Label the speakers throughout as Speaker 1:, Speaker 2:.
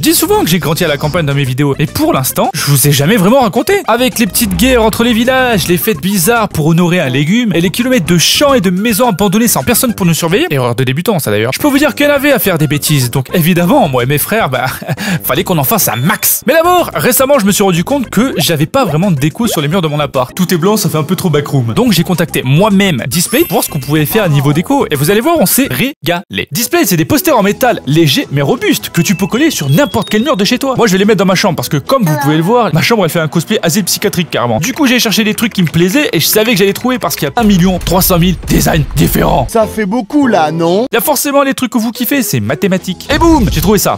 Speaker 1: dis souvent que j'ai grandi à la campagne dans mes vidéos, mais pour l'instant, je vous ai jamais vraiment raconté. Avec les petites guerres entre les villages, les fêtes bizarres pour honorer un légume, et les kilomètres de champs et de maisons abandonnées sans personne pour nous surveiller, erreur de débutant ça d'ailleurs, je peux vous dire qu'il y en avait à faire des bêtises, donc évidemment, moi et mes frères, fallait qu'on en fasse un max. Mais d'abord, récemment, je me suis rendu compte que j'avais pas vraiment de déco sur les murs de mon appart. Tout est blanc, ça fait un peu trop backroom. Donc j'ai contacté moi-même Display pour voir ce qu'on pouvait faire à niveau déco, et vous allez voir, on s'est régalé. Display, c'est des posters en métal légers mais robustes que tu peux coller sur n'importe quel mur de chez toi. Moi, je vais les mettre dans ma chambre parce que, comme vous pouvez le voir, ma chambre elle fait un cosplay assez psychiatrique carrément. Du coup, j'ai cherché des trucs qui me plaisaient et je savais que j'allais trouver parce qu'il y a 1 300 000 designs différents.
Speaker 2: Ça fait beaucoup là, non?
Speaker 1: Il y a forcément les trucs que vous kiffez, c'est mathématique. Et boum, j'ai trouvé ça.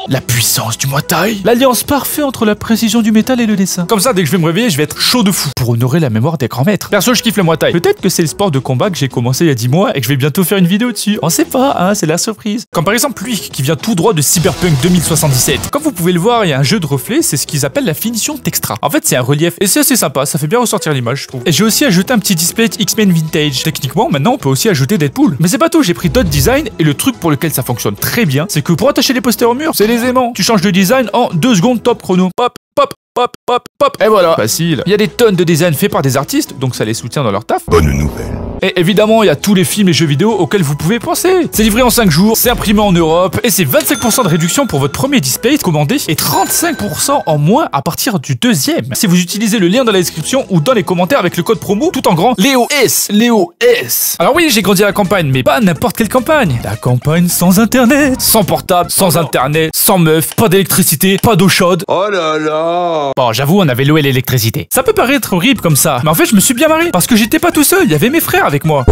Speaker 1: La puissance du Muay Thai. L'alliance parfaite entre la précision du métal et le dessin. Comme ça, dès que je vais me réveiller, je vais être chaud de fou pour honorer la mémoire des grands maîtres. Perso, je kiffe le Muay Thai. Peut-être que c'est le sport de combat que j'ai commencé il y a 10 mois et que je vais bientôt faire une vidéo dessus. On sait pas, hein, c'est la surprise. Comme par exemple lui, qui vient tout droit de Cyberpunk 2077. Comme vous pouvez le voir, il y a un jeu de reflets, c'est ce qu'ils appellent la finition textra. En fait, c'est un relief et c'est assez sympa, ça fait bien ressortir l'image, je trouve. Et j'ai aussi ajouté un petit display X-Men Vintage. Techniquement, maintenant, on peut aussi ajouter Deadpool. Mais c'est pas tout, j'ai pris d'autres designs et le truc pour lequel ça fonctionne très bien, c'est que pour attacher les posters au mur, c'est les aimants. Tu changes de design en 2 secondes top chrono. Pop, pop, pop, pop, pop. Et voilà. Facile. Il y a des tonnes de designs faits par des artistes, donc ça les soutient dans leur taf.
Speaker 2: Bonne nouvelle.
Speaker 1: Et évidemment, il y a tous les films et jeux vidéo auxquels vous pouvez penser. C'est livré en 5 jours, c'est imprimé en Europe, et c'est 25% de réduction pour votre premier display commandé, et 35% en moins à partir du deuxième. Si vous utilisez le lien dans la description ou dans les commentaires avec le code promo, tout en grand, LEOS. LEOS. Alors oui, j'ai grandi à la campagne, mais pas n'importe quelle campagne. La campagne sans internet, sans portable, sans internet, sans meuf, pas d'électricité, pas d'eau chaude.
Speaker 2: Oh là là.
Speaker 1: Bon, j'avoue, on avait l'eau et l'électricité. Ça peut paraître horrible comme ça, mais en fait, je me suis bien marré, parce que j'étais pas tout seul, il y avait mes frères avec moi.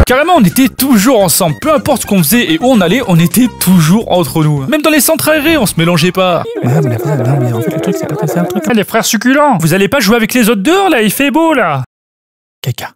Speaker 1: Carrément, on était toujours ensemble. Peu importe ce qu'on faisait et où on allait, on était toujours entre nous. Même dans les centres aérés, on se mélangeait pas. Mais en fait, le truc, c'est pas ça, un truc. Les frères succulents, vous allez pas jouer avec les autres dehors, là, il fait beau, là. Caca.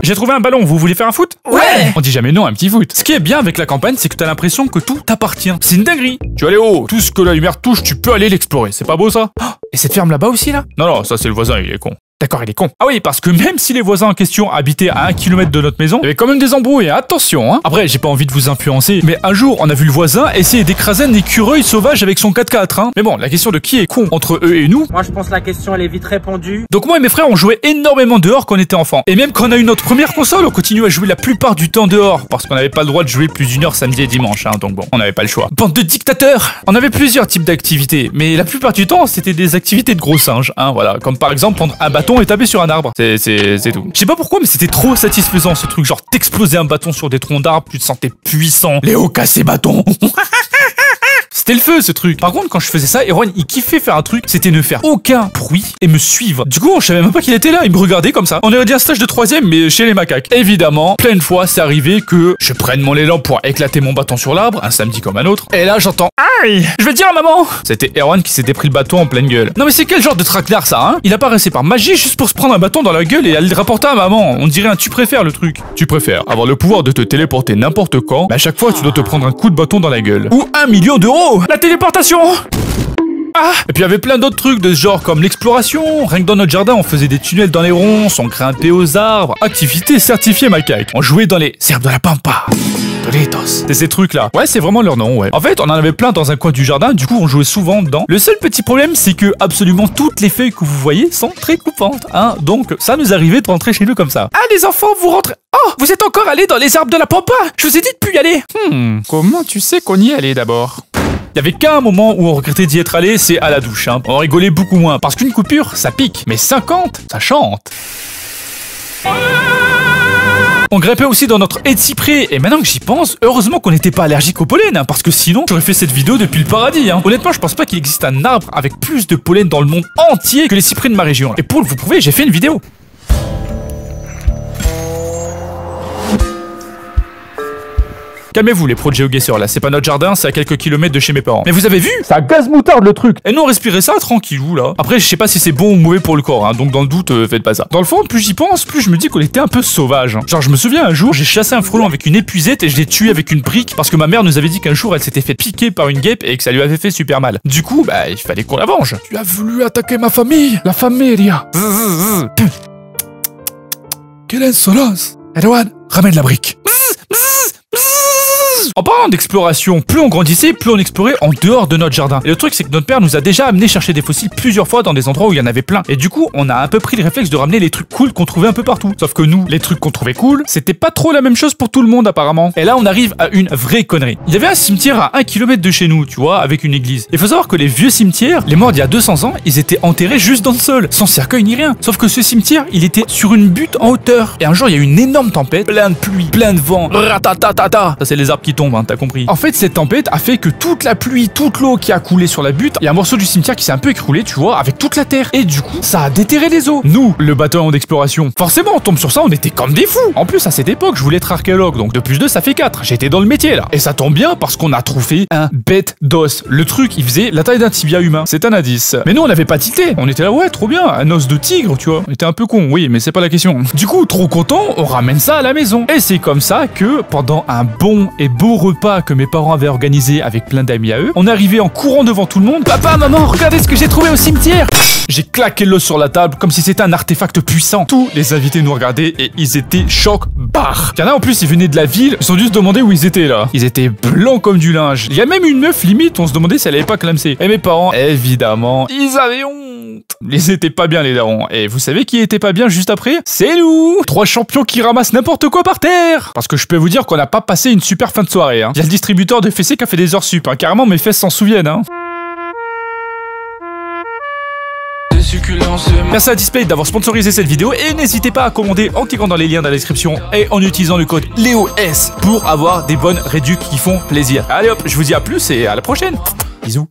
Speaker 1: J'ai trouvé un ballon, vous voulez faire un foot? Ouais. On dit jamais non à un petit foot. Ce qui est bien avec la campagne, c'est que t'as l'impression que tout t'appartient. C'est une dinguerie. Tu vas aller haut, tout ce que la lumière touche, tu peux aller l'explorer. C'est pas beau ça? Et cette ferme là-bas aussi là? Non, ça c'est le voisin, il est con. D'accord, il est con. Ah oui, parce que même si les voisins en question habitaient à 1 km de notre maison, il y avait quand même des embrouilles, attention, hein. Après, j'ai pas envie de vous influencer, mais un jour, on a vu le voisin essayer d'écraser un écureuil sauvage avec son 4x4, hein. Mais bon, la question de qui est con entre eux et nous...
Speaker 3: Moi, je pense que la question, elle est vite répondue.
Speaker 1: Donc moi et mes frères, on jouait énormément dehors quand on était enfant. Et même quand on a eu notre première console, on continuait à jouer la plupart du temps dehors, parce qu'on n'avait pas le droit de jouer plus d'une heure samedi et dimanche, hein. Donc bon, on n'avait pas le choix. Bande de dictateurs! On avait plusieurs types d'activités, mais la plupart du temps, c'était des activités de gros singes, hein, voilà. Comme par exemple prendre un bâton et taper sur un arbre. C'est tout. Je sais pas pourquoi, mais c'était trop satisfaisant ce truc. Genre, t'explosais un bâton sur des troncs d'arbres, tu te sentais puissant. Léo casse ses bâtons. C'était le feu ce truc. Par contre, quand je faisais ça, Erwan il kiffait faire un truc, c'était ne faire aucun bruit et me suivre. Du coup, je savais même pas qu'il était là, il me regardait comme ça. On aurait dit un stage de 3ème, mais chez les macaques. Évidemment, plein de fois, c'est arrivé que je prenne mon élan pour éclater mon bâton sur l'arbre, un samedi comme un autre. Et là, j'entends aïe, je vais dire à maman. C'était Erwan qui s'était pris le bâton en pleine gueule. Non mais c'est quel genre de traquenard ça, hein? Il apparaissait par magie juste pour se prendre un bâton dans la gueule et aller le rapporter à maman. On dirait un tu préfères le truc. Tu préfères avoir le pouvoir de te téléporter n'importe quand, mais à chaque fois, tu dois te prendre un coup de bâton dans la gueule. Ou 1 million d'euros. La téléportation. Ah. Et puis il y avait plein d'autres trucs de ce genre comme l'exploration. Rien que dans notre jardin, on faisait des tunnels dans les ronces, on grimpait aux arbres. Activité certifiée macaque. On jouait dans les herbes de la pampa. Doritos. C'est ces trucs-là. Ouais, c'est vraiment leur nom, ouais. En fait, on en avait plein dans un coin du jardin, du coup, on jouait souvent dedans. Le seul petit problème, c'est que absolument toutes les feuilles que vous voyez sont très coupantes, hein. Donc, ça nous arrivait de rentrer chez nous comme ça. Ah, les enfants, vous rentrez... Oh, vous êtes encore allés dans les arbres de la pampa? Je vous ai dit de plus y aller. Comment tu sais qu'on y allait d'abord? Il y avait qu'un moment où on regrettait d'y être allé, c'est à la douche, hein. On rigolait beaucoup moins, parce qu'une coupure, ça pique. Mais 50, ça chante. On grimpait aussi dans notre haie de cyprès, et maintenant que j'y pense, heureusement qu'on n'était pas allergique au pollen, hein, parce que sinon, j'aurais fait cette vidéo depuis le paradis, hein. Honnêtement, je pense pas qu'il existe un arbre avec plus de pollen dans le monde entier que les cyprès de ma région. Et pour vous prouver, j'ai fait une vidéo. Calmez-vous les pros de GeoGuessr là, c'est pas notre jardin, c'est à quelques kilomètres de chez mes parents. Mais vous avez vu? C'est un gaz moutarde le truc. Et nous on respirait ça tranquillou là. Après je sais pas si c'est bon ou mauvais pour le corps, hein, donc dans le doute faites pas ça. Dans le fond, plus j'y pense, plus je me dis qu'on était un peu sauvage. Hein. Genre je me souviens un jour, j'ai chassé un frelon avec une épuisette et je l'ai tué avec une brique parce que ma mère nous avait dit qu'un jour elle s'était fait piquer par une guêpe et que ça lui avait fait super mal. Du coup, bah il fallait qu'on la venge. Tu as voulu attaquer ma famille, la familia. Quelle insolence. Erwan, ramène la brique. En parlant d'exploration, plus on grandissait, plus on explorait en dehors de notre jardin. Et le truc, c'est que notre père nous a déjà amené chercher des fossiles plusieurs fois dans des endroits où il y en avait plein. Et du coup, on a un peu pris le réflexe de ramener les trucs cool qu'on trouvait un peu partout. Sauf que nous, les trucs qu'on trouvait cool, c'était pas trop la même chose pour tout le monde apparemment. Et là, on arrive à une vraie connerie. Il y avait un cimetière à 1 km de chez nous, tu vois, avec une église. Il faut savoir que les vieux cimetières, les morts d'il y a 200 ans, ils étaient enterrés juste dans le sol, sans cercueil ni rien. Sauf que ce cimetière, il était sur une butte en hauteur. Et un jour, il y a eu une énorme tempête, plein de pluie, plein de vent, ratatatata. Ça, c'est les arbres qui tombent, hein, t'as compris. En fait, cette tempête a fait que toute la pluie, toute l'eau qui a coulé sur la butte, il y a un morceau du cimetière qui s'est un peu écroulé, tu vois, avec toute la terre. Et du coup, ça a déterré les eaux. Nous, le bataillon d'exploration, forcément, on tombe sur ça, on était comme des fous. En plus, à cette époque, je voulais être archéologue, donc 2 + 2, ça fait 4. J'étais dans le métier, là. Et ça tombe bien parce qu'on a trouvé un bête d'os. Le truc, il faisait la taille d'un tibia humain. C'est un indice. Mais nous, on n'avait pas tilté. On était là, ouais, trop bien, un os de tigre, tu vois. On était un peu con, oui, mais c'est pas la question. Du coup, trop content, on ramène ça à la maison. Et c'est comme ça que, pendant un bon et beau repas que mes parents avaient organisé avec plein d'amis à eux, on arrivait en courant devant tout le monde. Papa, maman, regardez ce que j'ai trouvé au cimetière. J'ai claqué l'os sur la table comme si c'était un artefact puissant. Tous les invités nous regardaient et ils étaient choc-barre. Il y en a en plus, ils venaient de la ville, ils ont dû se demander où ils étaient là. Ils étaient blancs comme du linge. Il y a même une meuf limite, on se demandait si elle avait pas clamsé. Et mes parents, évidemment, ils avaient honte. Ils étaient pas bien les darons. Et vous savez qui était pas bien juste après? C'est nous! 3 champions qui ramassent n'importe quoi par terre! Parce que je peux vous dire qu'on n'a pas passé une super fin de soirée. Hein. Il y a le distributeur de fessées qui a fait des heures sup. Hein. Carrément, mes fesses s'en souviennent. Hein. Merci à Display d'avoir sponsorisé cette vidéo et n'hésitez pas à commander en cliquant dans les liens dans la description et en utilisant le code LEOS pour avoir des bonnes réducs qui font plaisir. Allez hop, je vous dis à plus et à la prochaine. Bisous.